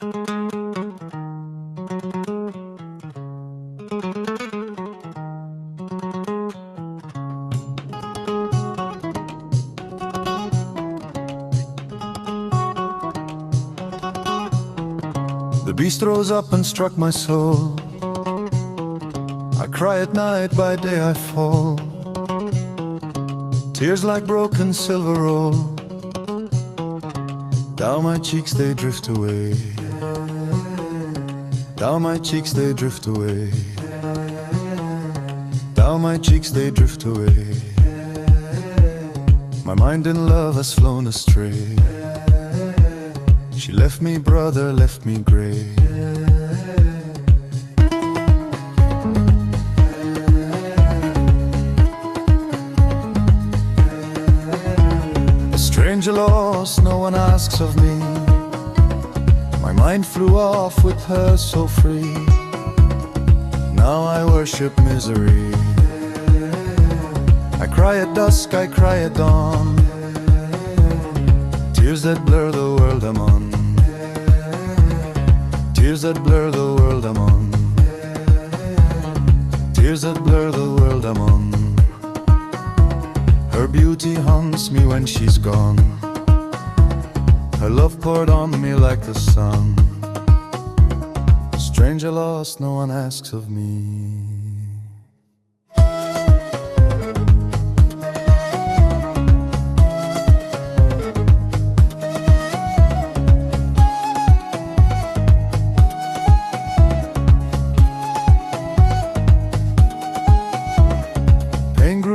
The beast rose up and struck my soul. I cry at night, by day I fall. Tears like broken silver roll. Down my cheeks they drift away. Down my cheeks they drift away. Down my cheeks they drift away. My mind in love has flown astray. She left me, brother, left me grey. A stranger lost, no one asks of me. My mind flew off with her so free. Now I worship misery. I cry at dusk, I cry at dawn. Tears that blur the world I'm on. Tears that blur the world I'm on. Tears that blur the world I'm on. Her beauty haunts me when she's gone. Her love poured on me like the sun. Stranger lost, no one asks of me.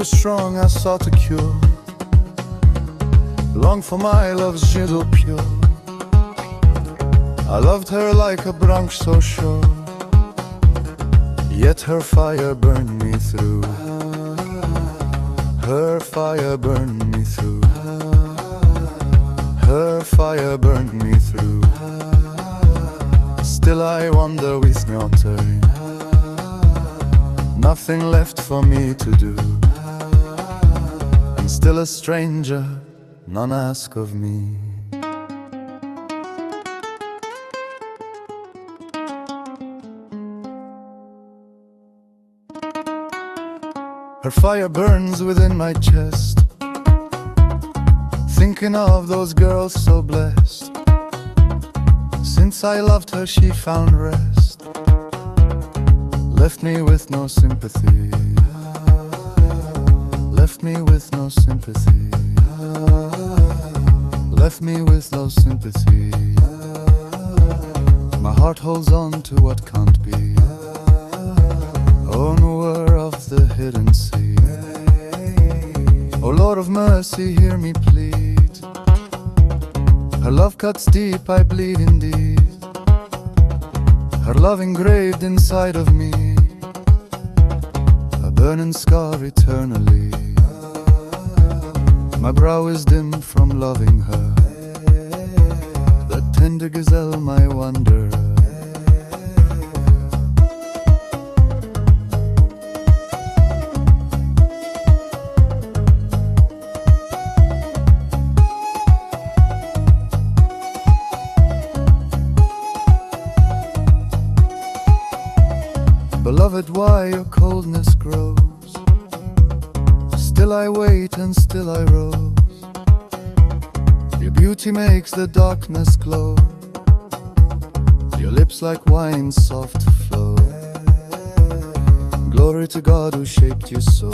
Strong, I sought a cure. Long for my love's jet d'eau pure. I loved her like a branch so sure. Yet her fire burned me through. Her fire burned me through. Her fire burned me through. Still I wander with my turn. Nothing left for me to do. Still a stranger, none ask of me. Her fire burns within my chest, thinking of those girls so blessed. Since I loved her she found rest, left me with no sympathy. Left me with no sympathy. Left me with no sympathy. My heart holds on to what can't be. Oh, knower of the hidden sea. Oh, Lord of mercy, hear me plead. Her love cuts deep, I bleed indeed. Her love engraved inside of me, a burning scar eternally. My brow is dim from loving her, that tender gazelle, my wanderer. Beloved, why your coldness grows? Still I wait and still I rose. Your beauty makes the darkness glow. Your lips like wine soft flow. Glory to God who shaped you so.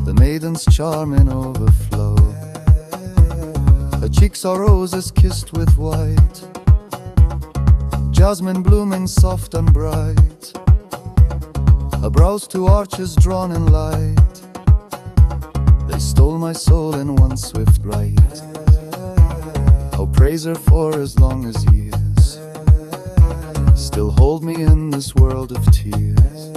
The maiden's charm in overflow. Her cheeks are roses kissed with white, jasmine blooming soft and bright. Her brows two arches drawn in light. They stole my soul in one swift rite. I'll praise her for as long as years still hold me in this world of tears.